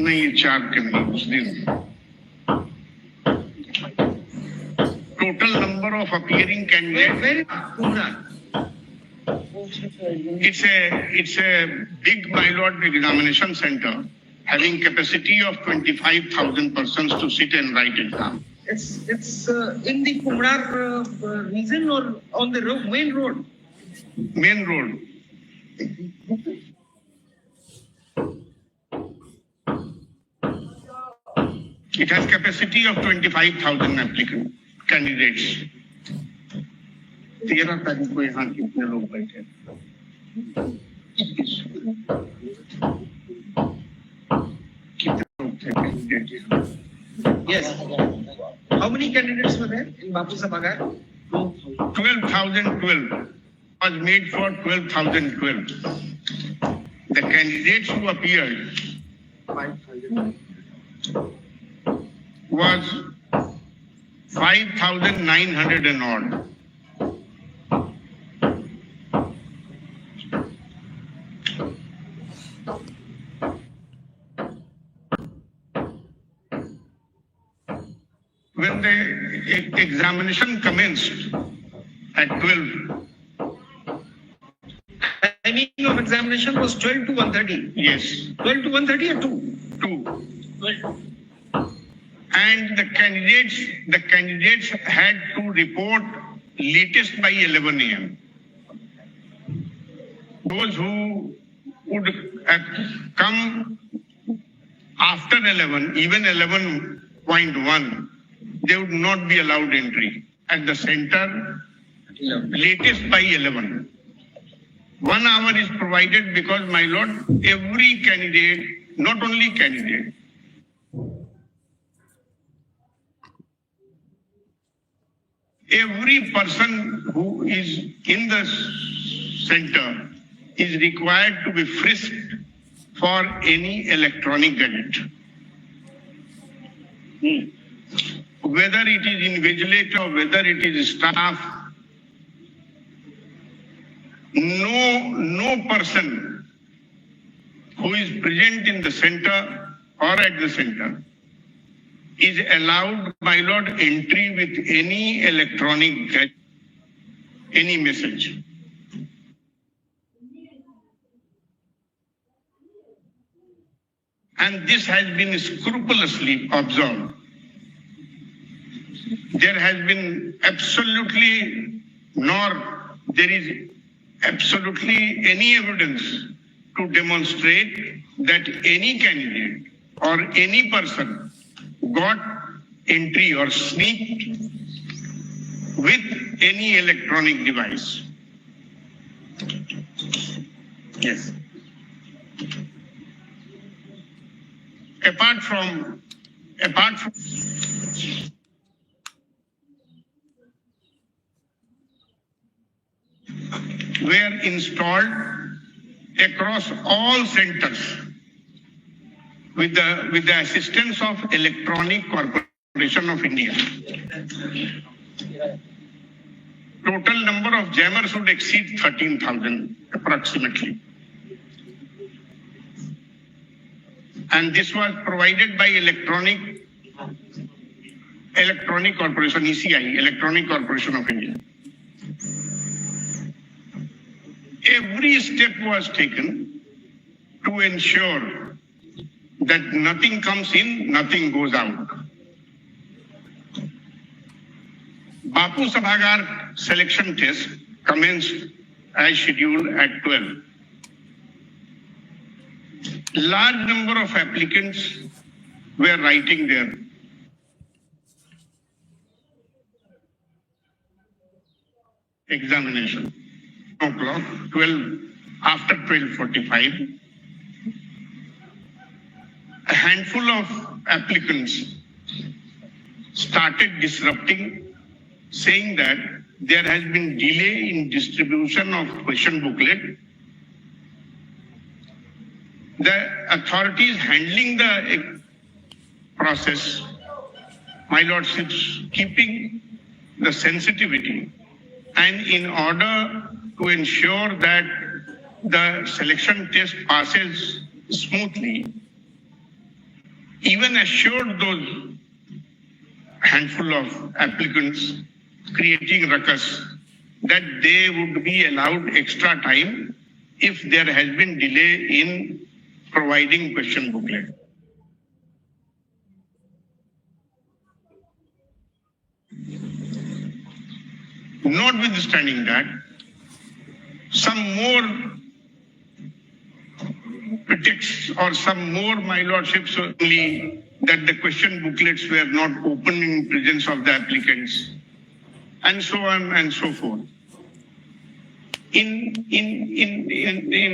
नहीं, ये 4 के नहीं, उस दिन total number of appearing candidates. It's a big pilot examination center having capacity of 25,000 persons to sit and write exam. It's in the Kumrar region or on the main road? Main road. It has capacity of 25,000 applicant candidates. 13 तारीख को यहाँ कितने लोग बैठे? कितने लोग थे candidate? Yes. How many candidates were there in Bapu Sabhagar? 12,012 was made for 12,012. The candidates who appeared was 5,900 and odd. When the examination commenced at 12, Timing of examination was 12 to 1:30. yes, 12 to 1:30 or 2? 2. 12. And the candidates had to report latest by 11 a.m. Those who would have come after 11, even 11.1, they would not be allowed entry at the center latest by 11. 1 hour is provided because, my lord, every candidate, not only candidate, every person who is in the center is required to be frisked for any electronic gadget. Whether it is invigilator or whether it is staff, no person who is present in the center or at the center is allowed, my lord, entry with any electronic gadget, any message. And this has been scrupulously observed. There has been absolutely, nor there is absolutely any evidence to demonstrate that any candidate or any person got entry or sneaked with any electronic device. Yes. Apart from were installed across all centers with the assistance of Electronic Corporation of India. Total number of jammers would exceed 13,000 approximately. And this was provided by Electronic Corporation, ECI, Electronic Corporation of India. Every step was taken to ensure that nothing comes in, nothing goes out. Bapu Sabhagar selection test commenced as scheduled at 12. Large number of applicants were writing there. Examination. O'clock, 12, after 12:45, a handful of applicants started disrupting, saying that there has been delay in distribution of question booklet. The authorities handling the process, my lordships, keeping the sensitivity, and in order to ensure that the selection test passes smoothly, even assured those handful of applicants creating ruckus that they would be allowed extra time if there has been delay in providing question booklet. Notwithstanding that, some more pretexts or some more, my lordships, only that the question booklets were not open in presence of the applicants, and so on and so forth. In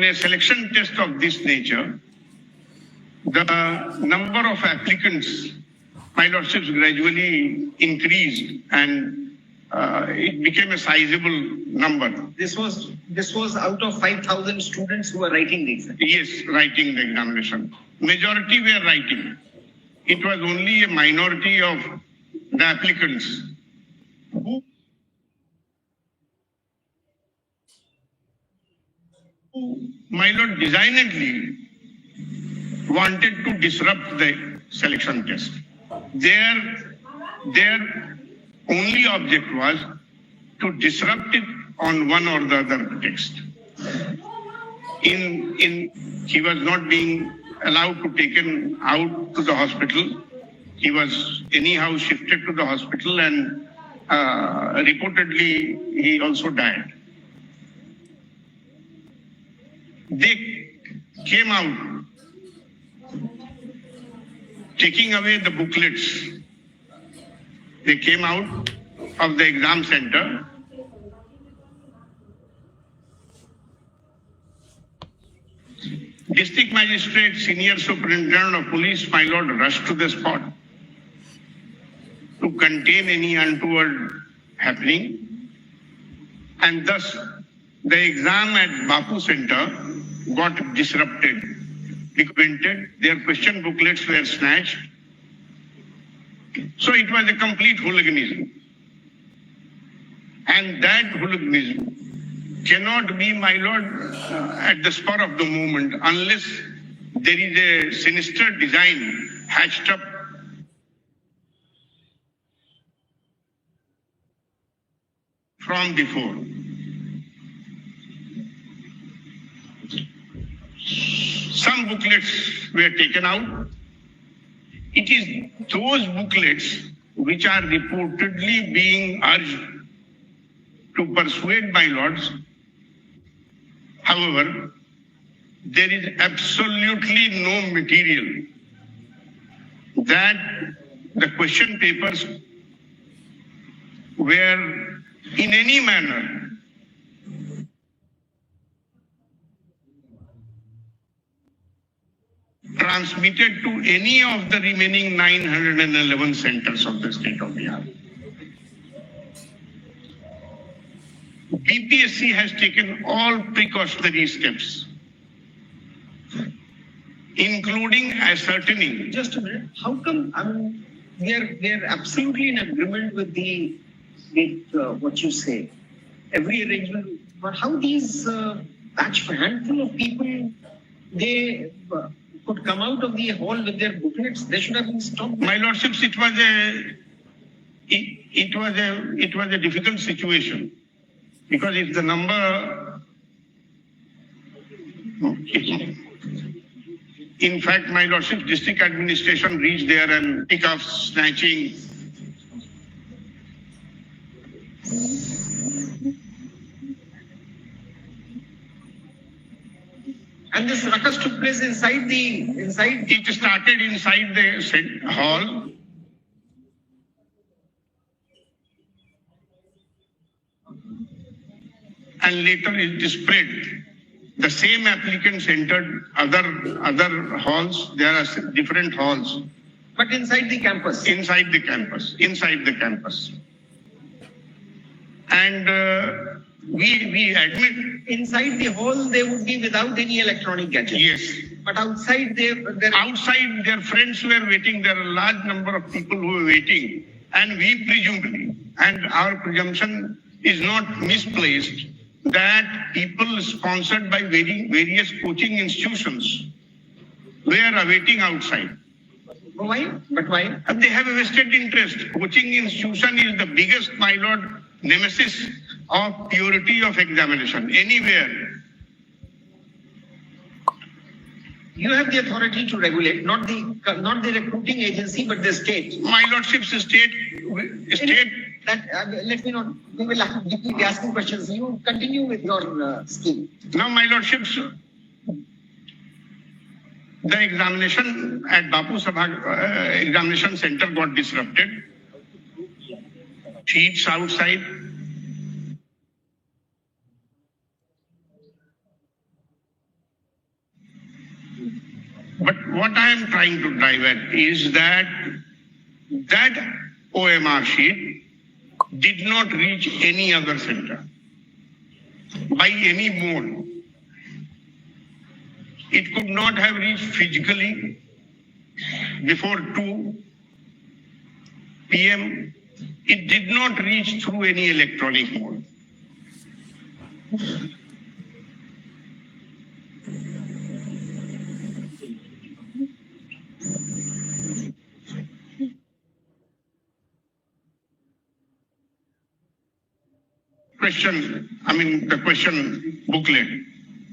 a selection test of this nature, the number of applicants, my lordships, gradually increased, and it became a sizable number. This was out of 5,000 students who were writing the exam. Yes, writing the examination. Majority were writing. It was only a minority of the applicants who my lord designedly wanted to disrupt the selection test. Their only object was to disrupt it on one or the other pretext. He was not being allowed to taken out to the hospital. He was anyhow shifted to the hospital, and reportedly he also died. They came out taking away the booklets. They came out of the exam center. District Magistrate, Senior Superintendent of Police, my lord, rushed to the spot to contain any untoward happening, and thus the exam at Bapu Center got disrupted, prevented. Their question booklets were snatched. So it was a complete hooliganism. And that hooliganism cannot be, my lord, at the spur of the moment, unless there is a sinister design hatched up from before. Some booklets were taken out. It is those booklets which are reportedly being urged to persuade my lords. However, there is absolutely no material that the question papers were in any manner transmitted to any of the remaining 911 centers of the state of Bihar. BPSC has taken all precautionary steps, including ascertaining. Just a minute. How come? I mean, we are absolutely in agreement with what you say. Every arrangement, but how these handful of people they could come out of the hall with their booklets? They should have been stopped. My lordships, it was a difficult situation, because if the number, in fact, my lordship, district administration reached there and pick up snatching. And this ruckus took place inside. It started inside the hall. And later it spread. The same applicants entered other halls. There are different halls. But inside the campus. Inside the campus. And we admit. Inside the hall, they would be without any electronic gadgets. Yes. But outside, outside their friends were waiting. There are a large number of people who were waiting. And we presumably, and our presumption is not misplaced, that people sponsored by various coaching institutions were awaiting outside. Why? But why? And they have a vested interest. Coaching institution is the biggest, my lord, nemesis of purity of examination anywhere. You have the authority to regulate, not the recruiting agency, but the state. My lordship's state. Let me not. We will be asking questions. You continue with your scheme. Now, my lordships, the examination at Bapu Sabha examination center got disrupted. Sheets outside. But what I am trying to drive at is that OMR sheet did not reach any other center by any mode. It could not have reached physically before 2 p.m. It did not reach through any electronic mode. The question booklet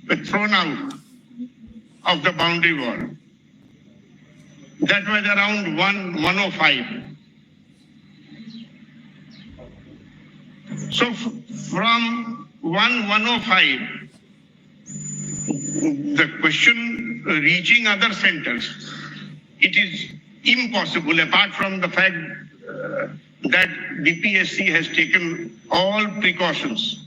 was thrown out of the boundary wall. That was around 1:05. So from 1:05, the question reaching other centers, it is impossible apart from the fact that BPSC has taken all precautions.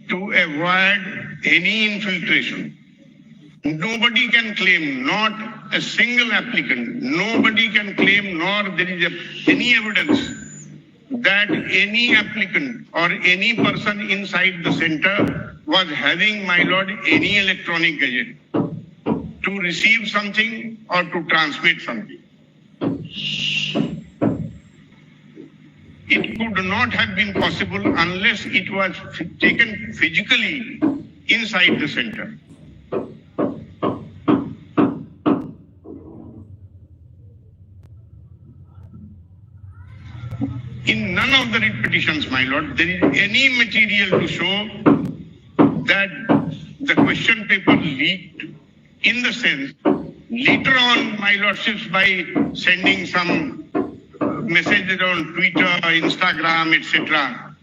To avoid any infiltration. Nobody can claim, not a single applicant, nobody can claim, nor there is any evidence that any applicant or any person inside the center was having, my lord, any electronic gadget to receive something or to transmit something. It could not have been possible unless it was taken physically inside the center. In none of the writ petitions, my lord, there is any material to show that the question paper leaked, in the sense, later on, my lordships, by sending some messages on Twitter, Instagram, etc.,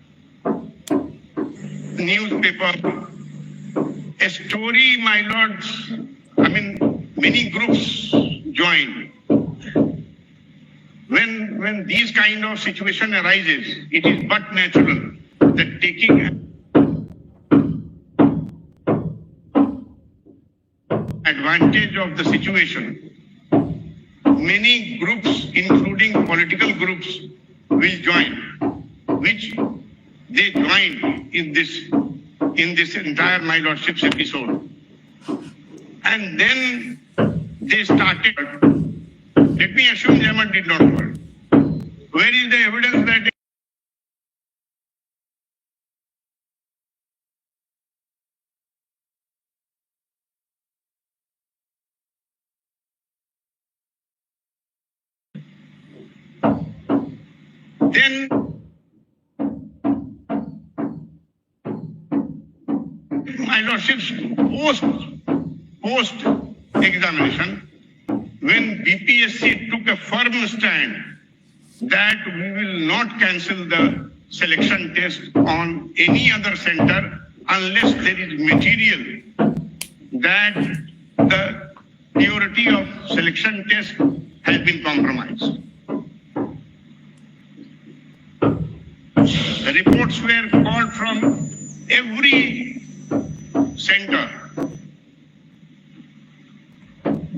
newspaper, a story, my lords, many groups joined. When these kind of situation arises, it is but natural that taking advantage of the situation, many groups, including political groups, will join, which they joined in this entire my lordship's episode. And then they started. Let me assume German did not work. Where is the evidence that then my lordships post examination, when BPSC took a firm stand that we will not cancel the selection test on any other center unless there is material that the purity of selection test has been compromised. The reports were called from every center.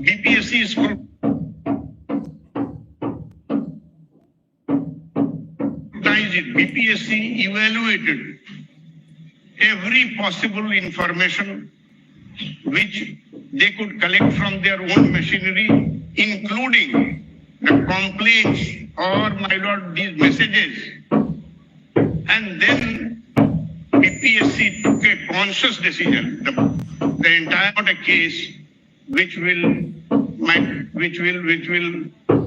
BPSC is BPSC evaluated every possible information which they could collect from their own machinery, including the complaints or, my lord, these messages. And then BPSC took a conscious decision. The entire not a case which will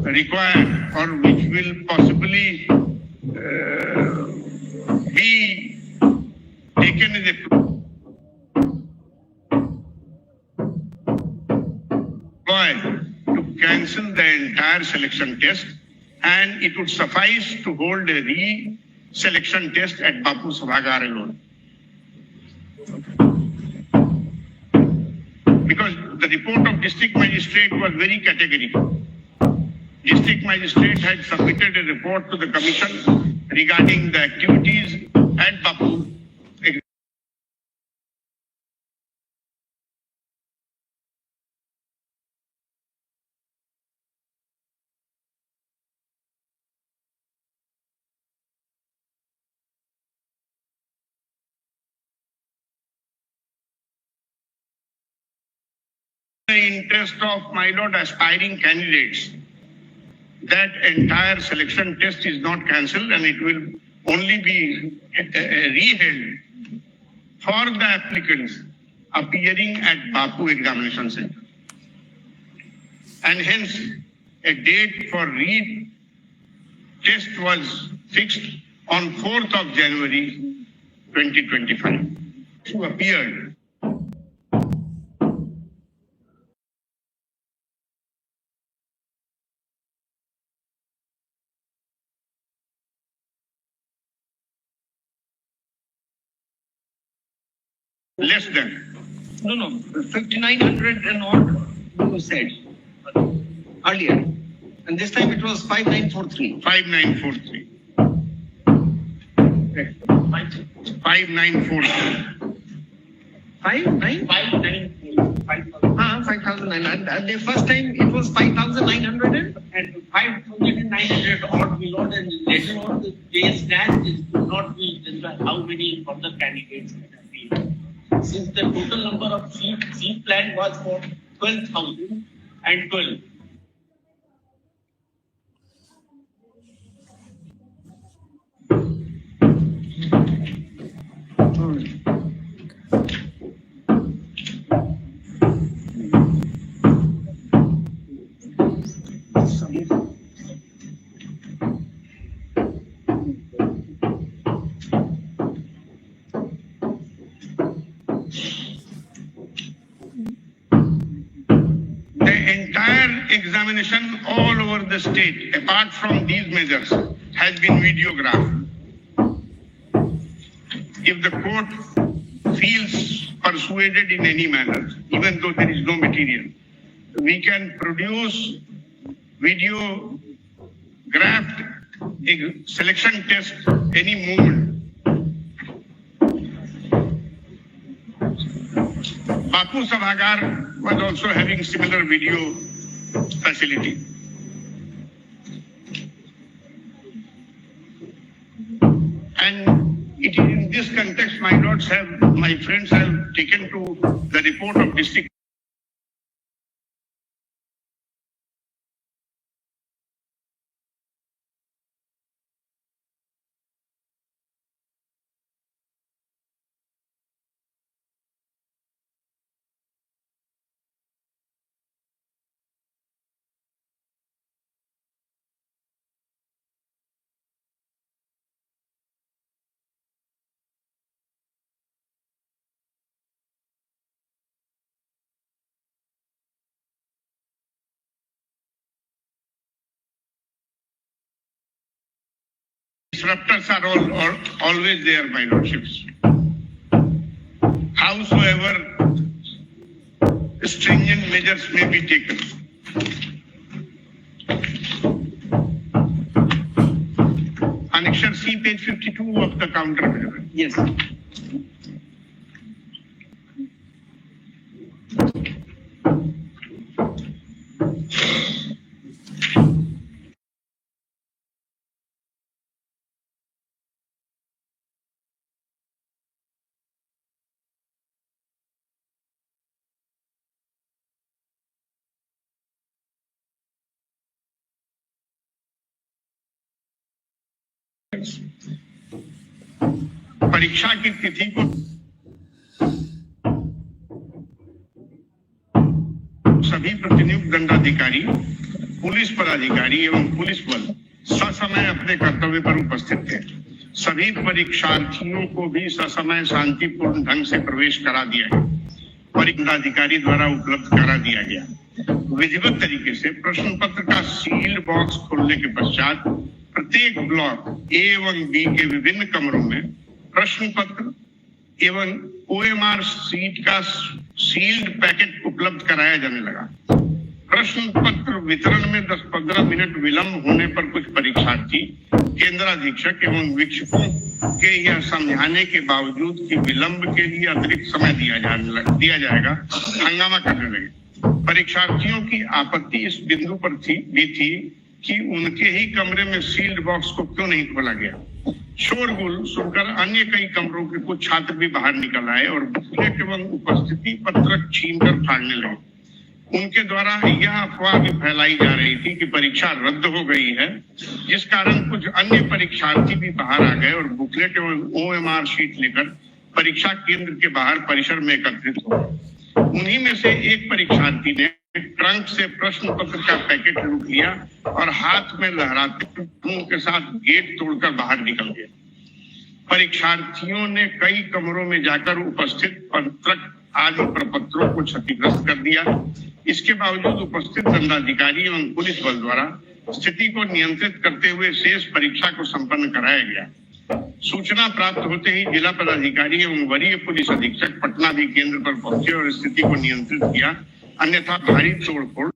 require or which will possibly be taken as a ploy to cancel the entire selection test, and it would suffice to hold a re-selection test at Bapu Sabhagar alone. Because the report of district magistrate was very categorical. District magistrate had submitted a report to the commission regarding the activities at Bapu. The interest of my lord aspiring candidates, that entire selection test is not cancelled and it will only be reheld for the applicants appearing at Bapu Examination Center. And hence, a date for re-test was fixed on 4th of January 2025. Who appeared less than. No, 5,900 and odd, you said earlier. And this time it was 5,943. 5943. 5943. 5,900. And the first time it was 5,900 and 5,900 odd below, and later on the base dash is could not be identified how many further candidates have been. Since the total number of seat plan was for 12,012. Examination all over the state, apart from these measures, has been videographed. If the court feels persuaded in any manner, even though there is no material, we can produce videographed selection test any moment. Bapu Sabhagar was also having similar video facility. And it is in this context, my friends have taken to the report of district disruptors are always there, my lordships. Howsoever stringent measures may be taken. Annexure C, page 52 of the counter. Yes. परीक्षा की तिथि को सभी प्रतिनियुक्त दंडाधिकारी, police पदाधिकारी एवं police बल ससमय अपने कर्तव्य पर उपस्थित थे। सभी परीक्षार्थियों को भी ससमय शांतिपूर्ण ढंग से प्रवेश करा दिया गया, परीक्षाधिकारी द्वारा उपलब्ध करा दिया गया। विधिवत तरीके से प्रश्न पत्र का सील्ड बॉक्स खोलने के पश्चात प्रत्येक ब्लॉक ए एवं बी के विभिन्न कमरों में प्रश्न पत्र एवं OMR सीट का सील्ड पैकेट उपलब्ध कराया जाने लगा। प्रश्न पत्र वितरण में 10-15 मिनट विलंब होने पर कुछ परीक्षार्थी केंद्राधीक्षक एवं वीक्षकों के यह समझाने के बावजूद कि विलंब के लिए अतिरिक्त समय दिया जाएगा, हंगामा करने लगे। परीक्षार्थियों की आपत्ति इस बिंदु पर थी कि उनके ही कमरे में सील्ड बॉक्स को क्यों नहीं खोला गया। शोरगुल सुनकर अन्य कई कमरों के कुछ छात्र भी बाहर निकल आए और बुकलेट एवं उपस्थिति पत्रक छीनकर फाड़ने लगे। उनके द्वारा यह अफवाह भी फैलाई जा रही थी कि परीक्षा रद्द हो गई है, जिस कारण कुछ अन्य परीक्षार्थी भी बाहर आ गए और बुकलेट एवं OMR शीट लेकर परीक्षा केंद्र के बाहर परिसर में एकत्रित हो गए। उन्हीं में से एक परीक्षार्थी ने ट्रंक से प्रश्न पत्र का पैकेट लूट लिया और हाथ में लहराते मुंह के साथ गेट तोड़कर बाहर निकल गया। परीक्षार्थियों ने कई कमरों में जाकर उपस्थित पत्रक आदि प्रपत्रों को क्षतिग्रस्त कर दिया। इसके बावजूद उपस्थित दंडाधिकारी एवं पुलिस बल द्वारा स्थिति को नियंत्रित करते हुए शेष परीक्षा को संपन्न कराया गया। सूचना प्राप्त होते ही जिला पदाधिकारी एवं वरीय पुलिस अधीक्षक पटना भी केंद्र पर पहुंचे और स्थिति को नियंत्रित किया, अन्यथा भारी तोड़फोड़